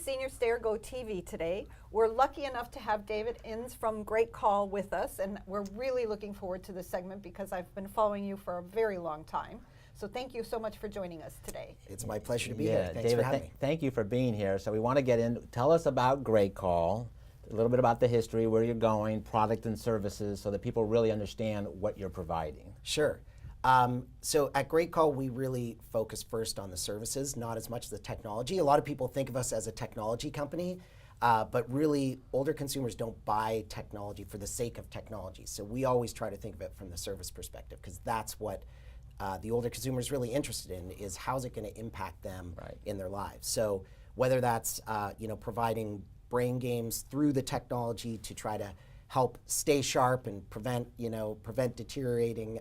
Senior Stay or Go TV today. We're lucky enough to have David Inns from GreatCall with us, and we're really looking forward to this segment because I've been following you for a very long time. So thank you so much for joining us today. It's my pleasure to be here. Thanks David, for having me. Thank you for being here. So we want to get in, tell us about GreatCall, a little bit about the history, where you're going, product and services, so that people really understand what you're providing. Sure. So at GreatCall, we really focus first on the services, not as much the technology. A lot of people think of us as a technology company, but really older consumers don't buy technology for the sake of technology. So we always try to think of it from the service perspective, because that's what the older consumer is really interested in, is how's it going to impact them in their lives. So whether that's providing brain games through the technology to try to help stay sharp and prevent deteriorating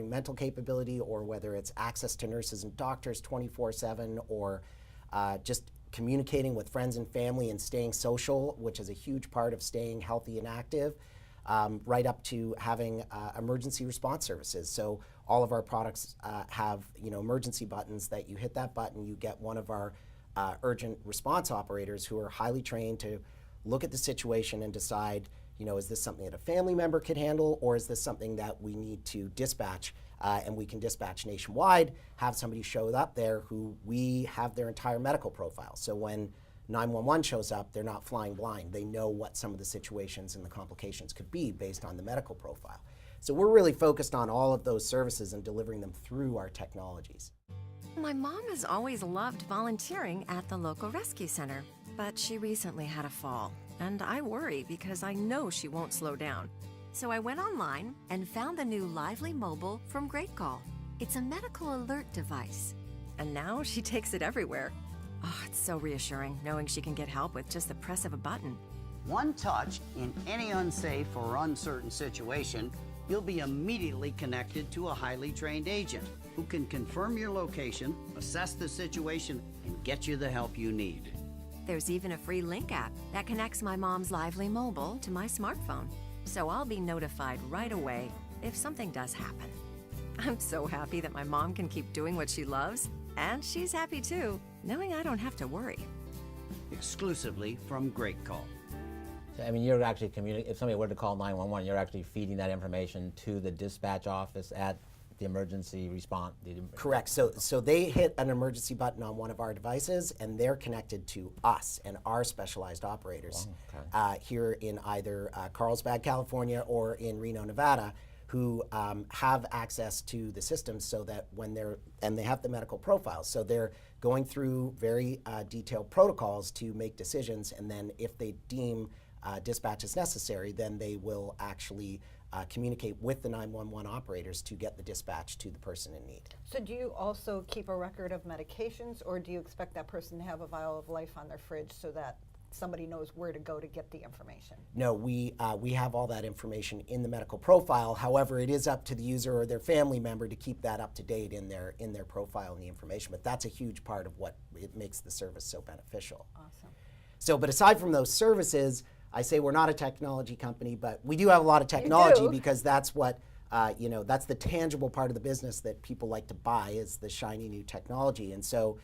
mental capability, or whether it's access to nurses and doctors 24/7, or just communicating with friends and family and staying social, which is a huge part of staying healthy and active, right up to having emergency response services. So all of our products have emergency buttons that you hit that button, you get one of our urgent response operators who are highly trained to look at the situation and decide, is this something that a family member could handle, or is this something that we need to dispatch, and we can dispatch nationwide, have somebody show up there who we have their entire medical profile. So when 911 shows up, they're not flying blind. They know what some of the situations and the complications could be based on the medical profile. So we're really focused on all of those services and delivering them through our technologies. My mom has always loved volunteering at the local rescue center, but she recently had a fall, and I worry because I know she won't slow down. So I went online and found the new Lively Mobile from GreatCall. It's a medical alert device, and now she takes it everywhere. Oh, it's so reassuring knowing she can get help with just the press of a button. One touch in any unsafe or uncertain situation, you'll be immediately connected to a highly trained agent who can confirm your location, assess the situation, and get you the help you need. There's even a free link app that connects my mom's Lively Mobile to my smartphone, so I'll be notified right away if something does happen. I'm so happy that my mom can keep doing what she loves, and she's happy too, knowing I don't have to worry. Exclusively from GreatCall. So, I mean, you're actually if somebody were to call 911, you're actually feeding that information to the dispatch office at the emergency response. Correct. So they hit an emergency button on one of our devices, and they're connected to us and our specialized operators here in either Carlsbad, California, or in Reno, Nevada, who have access to the system, so that when they have the medical profiles, so they're going through very detailed protocols to make decisions, and then if they deem dispatch is necessary, then they will actually communicate with the 911 operators to get the dispatch to the person in need. So do you also keep a record of medications, or do you expect that person to have a vial of life on their fridge so that somebody knows where to go to get the information? No, we have all that information in the medical profile. However, it is up to the user or their family member to keep that up to date in their profile and the information. But that's a huge part of what it makes the service so beneficial. Awesome. So, but aside from those services, I say we're not a technology company, but we do have a lot of technology, because that's what that's the tangible part of the business that people like to buy, is the shiny new technology. And so,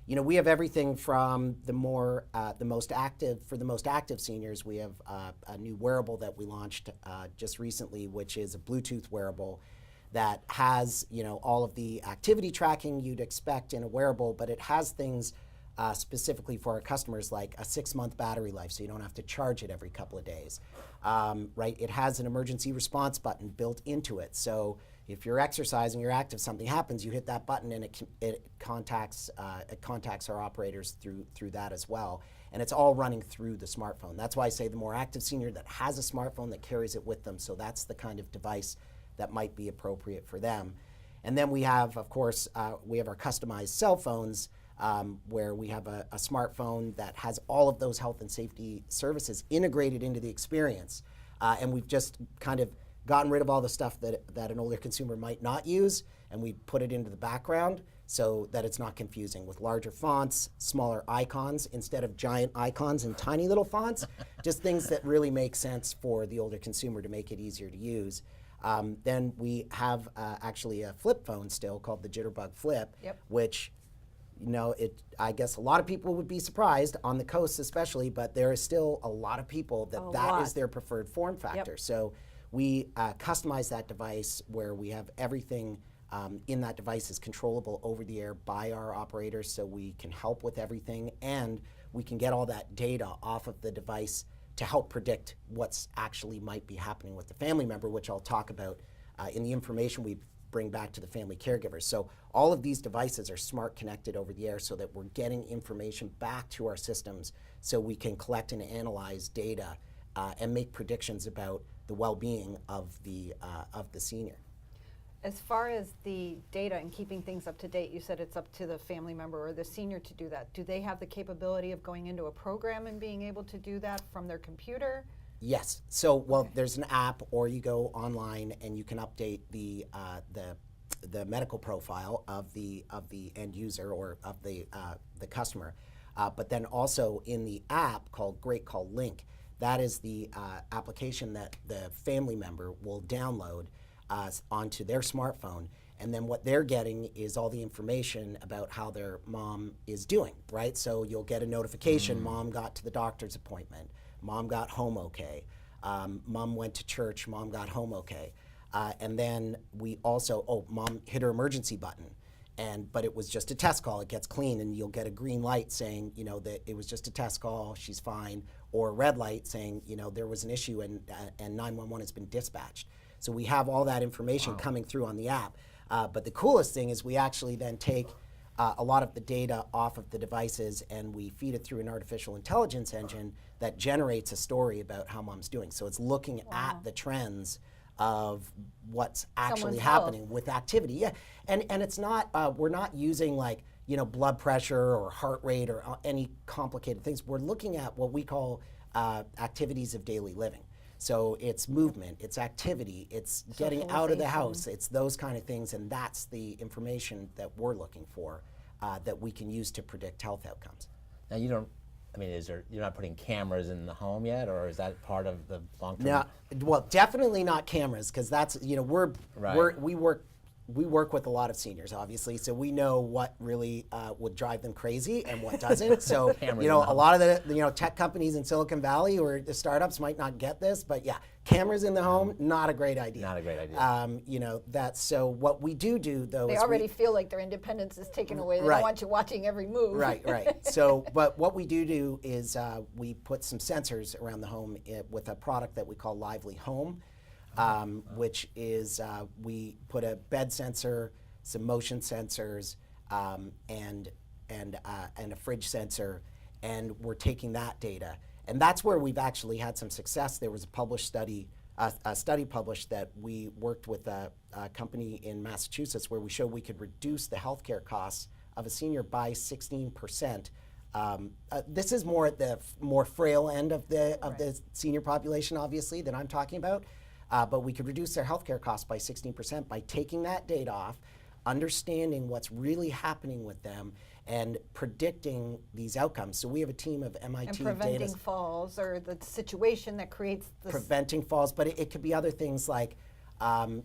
we have everything from the most active seniors. We have a new wearable that we launched just recently, which is a Bluetooth wearable that has all of the activity tracking you'd expect in a wearable, but it has things specifically for our customers, like a 6-month battery life, so you don't have to charge it every couple of days. Right? It has an emergency response button built into it, so if you're exercising, you're active, something happens, you hit that button, and it contacts our operators through that as well. And it's all running through the smartphone. That's why I say the more active senior that has a smartphone that carries it with them, so that's the kind of device that might be appropriate for them. And then we have, of course, we have our customized cell phones, where we have a smartphone that has all of those health and safety services integrated into the experience. And we've just kind of gotten rid of all the stuff that an older consumer might not use, and we put it into the background so that it's not confusing, with larger fonts, smaller icons instead of giant icons and tiny little fonts, just things that really make sense for the older consumer to make it easier to use. Then we have actually a flip phone still called the Jitterbug Flip, which I guess a lot of people would be surprised, on the coast especially, but there is still a lot of people that is their preferred form factor. So we customize that device where we have everything in that device is controllable over the air by our operators, so we can help with everything, and we can get all that data off of the device to help predict what's actually might be happening with the family member, which I'll talk about in the information we bring back to the family caregivers. So all of these devices are smart connected over the air so that we're getting information back to our systems so we can collect and analyze data and make predictions about the well-being of the senior. As far as the data and keeping things up to date, you said it's up to the family member or the senior to do that. Do they have the capability of going into a program and being able to do that from their computer? Yes. So, well, there's an app, or you go online and you can update the medical profile of the end user or of the customer. But then also in the app called GreatCall Link, that is the application that the family member will download onto their smartphone. And then what they're getting is all the information about how their mom is doing, right? So you'll get a notification, mom got to the doctor's appointment, mom got home okay, mom went to church, mom got home okay. And then we also, mom hit her emergency button, but it was just a test call, it gets clean, and you'll get a green light saying, that it was just a test call, she's fine, or a red light saying, there was an issue and 911 has been dispatched. So we have all that information coming through on the app. But the coolest thing is we actually then take a lot of the data off of the devices and we feed it through an artificial intelligence engine that generates a story about how mom's doing. So it's looking at the trends of what's actually happening with activity. Yeah, and it's not, we're not using like, blood pressure or heart rate or any complicated things. We're looking at what we call activities of daily living. So it's movement, it's activity, it's getting out of the house, it's those kind of things, and that's the information that we're looking for that we can use to predict health outcomes. Now you're not putting cameras in the home yet, or is that part of the long-term? No, well, definitely not cameras, because that's, we work with a lot of seniors, obviously, so we know what really would drive them crazy and what doesn't. So, a lot of the tech companies in Silicon Valley or the startups might not get this, but yeah, cameras in the home, not a great idea. Not a great idea. That's so. What we do though, they is already feel like their independence is taken away. They don't want you watching every move. Right. So, but what we do is we put some sensors around the home with a product that we call Lively Home. Which is we put a bed sensor, some motion sensors, and a fridge sensor, and we're taking that data. And that's where we've actually had some success. There was a published study, a study published that we worked with a company in Massachusetts where we showed we could reduce the healthcare costs of a senior by 16%. This is more at the more frail end of the senior population, obviously, that I'm talking about. But we could reduce their healthcare costs by 16% by taking that data off, understanding what's really happening with them, and predicting these outcomes. So we have a team of MIT and preventing falls or the situation that creates this. Preventing falls, but it could be other things like,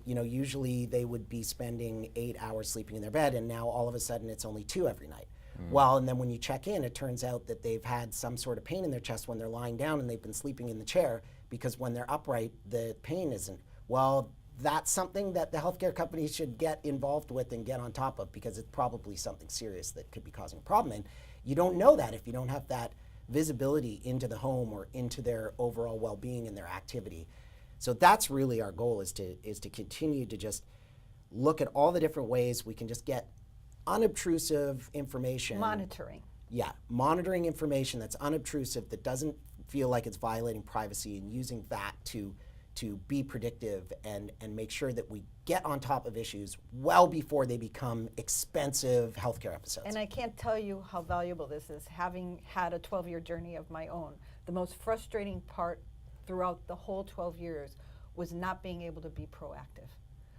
usually they would be spending 8 hours sleeping in their bed, and now all of a sudden it's only 2 every night. Well, and then when you check in, it turns out that they've had some sort of pain in their chest when they're lying down and they've been sleeping in the chair, because when they're upright, the pain isn't. Well, that's something that the healthcare companies should get involved with and get on top of, because it's probably something serious that could be causing a problem. And you don't know that if you don't have that visibility into the home or into their overall well-being and their activity. So that's really our goal, is to continue to just look at all the different ways we can just get unobtrusive information. Monitoring. Yeah, monitoring information that's unobtrusive, that doesn't feel like it's violating privacy, and using that to be predictive and make sure that we get on top of issues well before they become expensive healthcare episodes. And I can't tell you how valuable this is, having had a 12-year journey of my own. The most frustrating part throughout the whole 12 years was not being able to be proactive,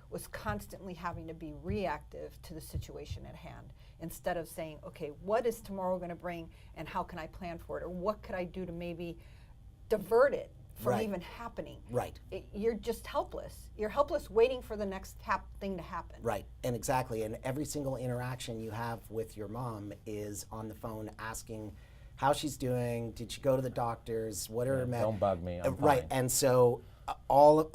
was constantly having to be reactive to the situation at hand, instead of saying, okay, what is tomorrow going to bring and how can I plan for it, or what could I do to maybe divert it from Right. even happening. Right. You're just helpless. You're helpless waiting for the next thing to happen. Right, and exactly, and every single interaction you have with your mom is on the phone asking how she's doing, did she go to the doctors, what are her Don't bug me, I'm right, fine. and so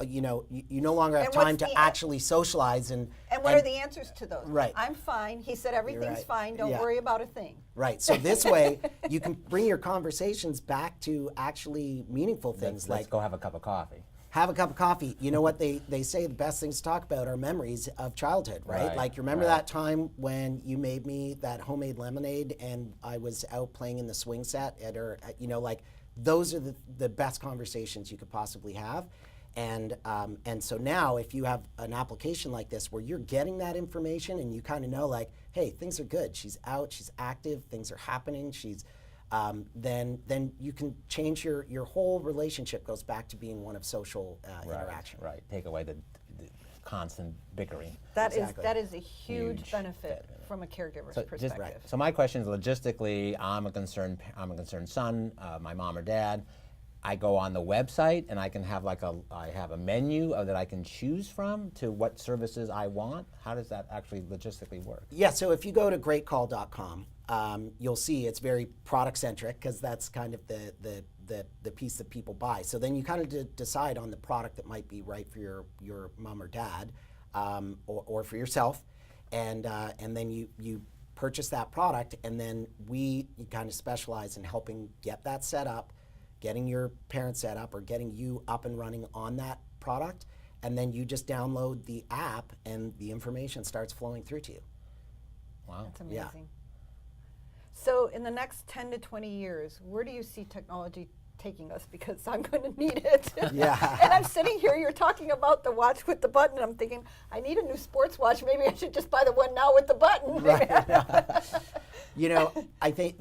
you no longer have And what's time to the actually socialize And what are the answers to those? Right. I'm fine. He said everything's right. fine. Don't Yeah. worry about a thing. Right. So this way, you can bring your conversations back to actually meaningful things Let's like go have a cup of coffee. have a cup of coffee. You know what they say the best things to talk about are memories of childhood, right? Right, Like you remember right. that time when you made me that homemade lemonade and I was out playing in the swing set like those are the best conversations you could possibly have. And so now if you have an application like this where you're getting that information and you kind of know like, hey, things are good. She's out, she's active, things are happening, she's then you can change your whole relationship goes back to being one of social interaction. Right. Take away the constant bickering. Exactly. That is a huge Huge benefit from a caregiver's Just- perspective. So my question is logistically, I'm a concerned son, my mom or dad. I go on the website and I can have I have a menu that I can choose from to what services I want. How does that actually logistically work? Yeah, so if you go to greatcall.com, you'll see it's very product centric because that's kind of the piece that people buy. So then you kind of decide on the product that might be right for your mom or dad, or for yourself, and then you purchase that product, and then we kind of specialize in helping get that set up, getting your parents set up, or getting you up and running on that product, and then you just download the app and the information starts flowing through to you. Wow. That's Yeah. amazing. So in the next 10 to 20 years, where do you see technology taking us? Because I'm going to need it. Yeah. And I'm sitting here, you're talking about the watch with the button, and I'm thinking, I need a new sports watch. Maybe I should just buy the one now with the button. I think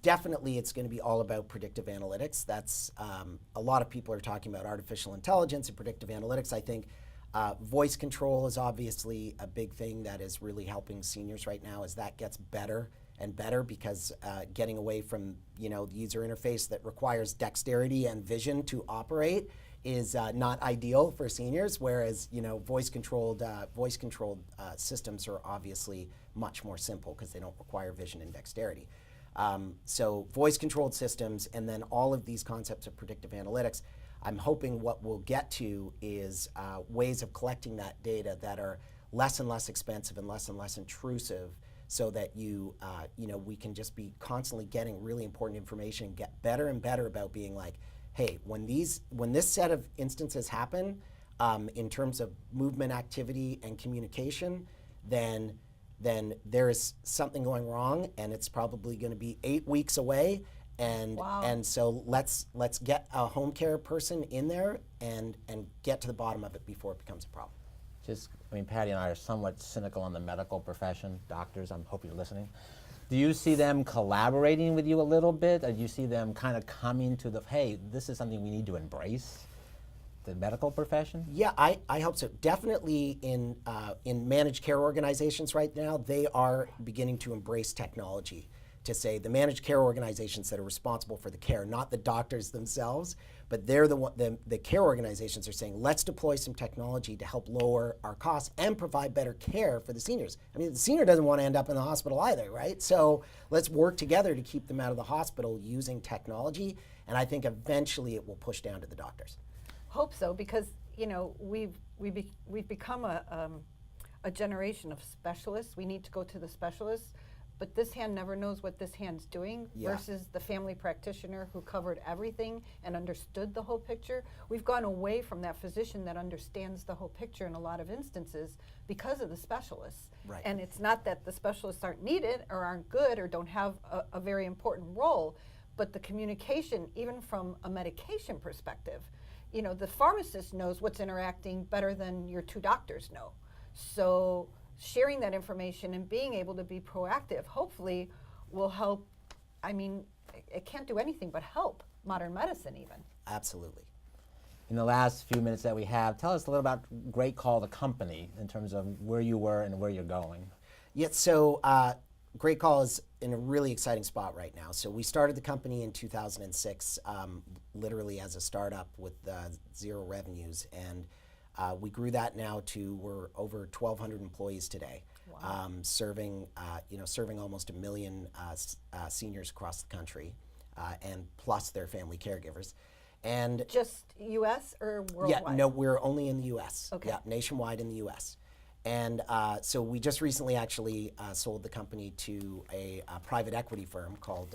definitely it's going to be all about predictive analytics. That's a lot of people are talking about artificial intelligence and predictive analytics. I think voice control is obviously a big thing that is really helping seniors right now as that gets better and better because getting away from the user interface that requires dexterity and vision to operate is not ideal for seniors, whereas voice controlled systems are obviously much more simple because they don't require vision and dexterity. So voice controlled systems and then all of these concepts of predictive analytics, I'm hoping what we'll get to is ways of collecting that data that are less and less expensive and less intrusive so that we can just be constantly getting really important information and get better and better about being like, hey, when this set of instances happen in terms of movement activity and communication, then there is something going wrong and it's probably going to be 8 weeks away and Wow. and so let's get a home care person in there and get to the bottom of it before it becomes a problem. Patty and I are somewhat cynical on the medical profession. Doctors, I hope you're listening. Do you see them collaborating with you a little bit? Or do you see them kind of coming to hey, this is something we need to embrace? The medical profession? Yeah, I hope so. Definitely in managed care organizations right now, they are beginning to embrace technology. To say the managed care organizations that are responsible for the care, not the doctors themselves, but they're the care organizations are saying, let's deploy some technology to help lower our costs and provide better care for the seniors. The senior doesn't want to end up in the hospital either, right? So let's work together to keep them out of the hospital using technology, and I think eventually it will push down to the doctors. Hope so, because we've become a generation of specialists. We need to go to the specialists, but this hand never knows what this hand's doing versus the family practitioner who covered everything and understood the whole picture. We've gone away from that physician that understands the whole picture in a lot of instances because of the specialists. Right. And it's not that the specialists aren't needed or aren't good or don't have a very important role, but the communication, even from a medication perspective, the pharmacist knows what's interacting better than your two doctors know. So sharing that information and being able to be proactive hopefully will help. It can't do anything but help modern medicine even. Absolutely. In the last few minutes that we have, tell us a little about GreatCall, the company, in terms of where you were and where you're going. Yeah, so GreatCall is in a really exciting spot right now. So we started the company in 2006, literally as a startup with 0 revenues, and we grew that now to we're over 1,200 employees today, serving serving almost 1 million seniors across the country, and plus their family caregivers. And Just U.S. or worldwide? yeah, no, we're only in the U.S. Okay. Yeah, nationwide in the U.S. And so we just recently actually sold the company to a private equity firm called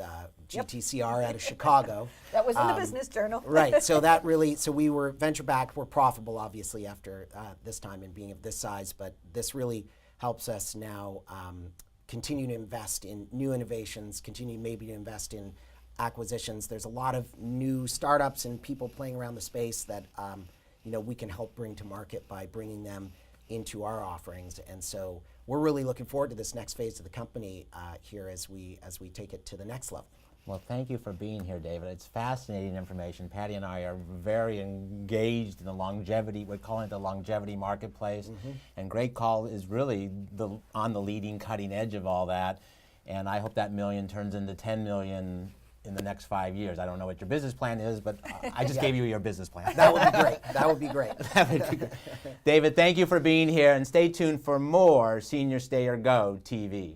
GTCR out of Chicago. That was in the Business Journal. Right. So that really, so we were venture backed. We're profitable, obviously, after this time and being of this size. But this really helps us now continue to invest in new innovations, continue maybe to invest in acquisitions. There's a lot of new startups and people playing around the space that we can help bring to market by bringing them into our offerings. And so we're really looking forward to this next phase of the company here as we take it to the next level. Well, thank you for being here, David. It's fascinating information. Patty and I are very engaged in the longevity, we're calling it the longevity marketplace. And GreatCall is really on the leading cutting edge of all that. And I hope that million turns into 10 million in the next 5 years. I don't know what your business plan is, but I just gave you your business plan. That would be great. That would be great. That would be good. David, thank you for being here, and stay tuned for more Senior Stay or Go TV.